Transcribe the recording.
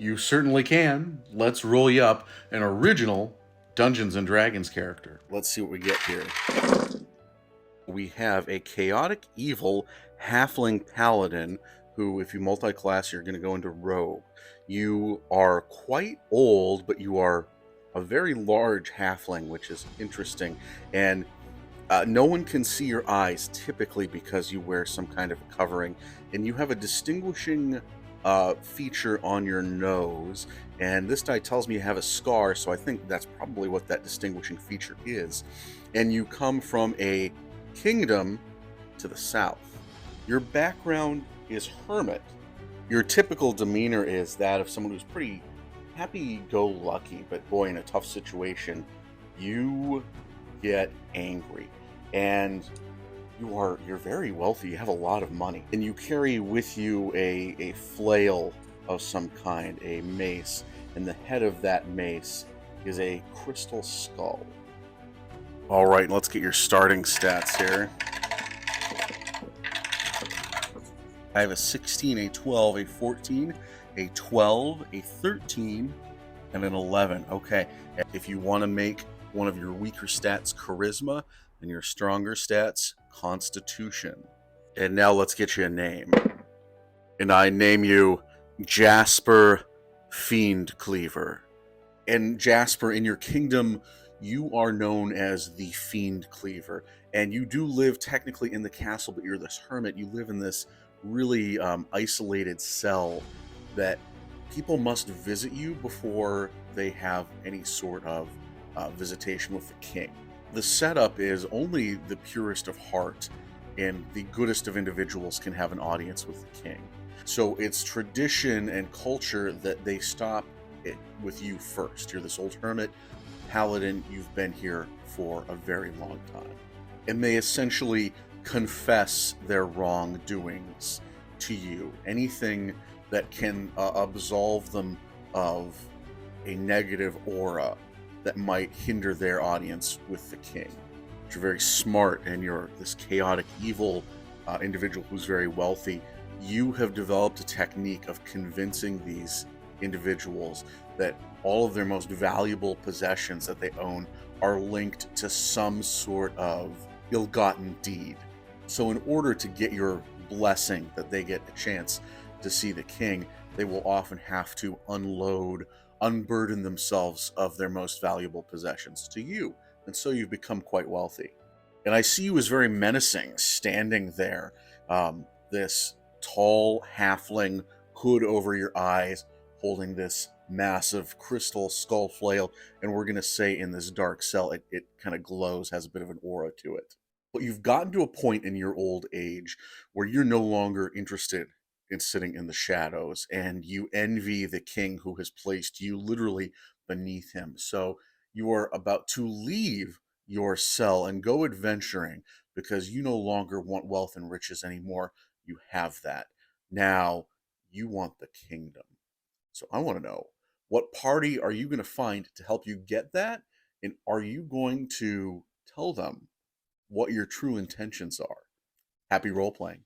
You certainly can. Let's roll you up an original Dungeons and Dragons character. Let's see what we get here. We have a chaotic evil halfling paladin who, if you multi-class, you're going to go into rogue. You are quite old, but you are a very large halfling, which is interesting. And no one can see your eyes typically because you wear some kind of covering, and you have a distinguishing feature on your nose. And this die tells me you have a scar, so I think that's probably what that distinguishing feature is. And you come from a kingdom to the south. Your background is hermit. Your typical demeanor is that of someone who's pretty happy-go-lucky, but boy, in a tough situation, you get angry. And you're very wealthy. You have a lot of money, and you carry with you a flail of some kind, a mace, and the head of that mace is a crystal skull. All right, let's get your starting stats here. I have a 16, a 12, a 14, a 12, a 13, and an 11. Okay, if you want to make one of your weaker stats charisma, and your stronger stats, Constitution. And now let's get you a name. And I name you Jasper Fiendcleaver. And Jasper, in your kingdom, you are known as the Fiendcleaver. And you do live technically in the castle, but you're this hermit. You live in this really isolated cell that people must visit you before they have any sort of visitation with the king. The setup is only the purest of heart and the goodest of individuals can have an audience with the king. So it's tradition and culture that they stop it with you first. You're this old hermit, paladin, you've been here for a very long time. And they essentially confess their wrongdoings to you. Anything that can absolve them of a negative aura that might hinder their audience with the king. You're very smart, and you're this chaotic, evil individual who's very wealthy. You have developed a technique of convincing these individuals that all of their most valuable possessions that they own are linked to some sort of ill-gotten deed. So in order to get your blessing that they get a chance to see the king, they will often have to unburden themselves of their most valuable possessions to you. And so you've become quite wealthy. And I see you as very menacing, standing there, this tall halfling, hood over your eyes, holding this massive crystal skull flail. And we're going to say in this dark cell, it kind of glows, has a bit of an aura to it. But you've gotten to a point in your old age where you're no longer interested in sitting in the shadows, and you envy the king who has placed you literally beneath him. So you are about to leave your cell and go adventuring because you no longer want wealth and riches anymore. You have that. Now you want the kingdom. So I want to know, what party are you going to find to help you get that? And are you going to tell them what your true intentions are? Happy role playing.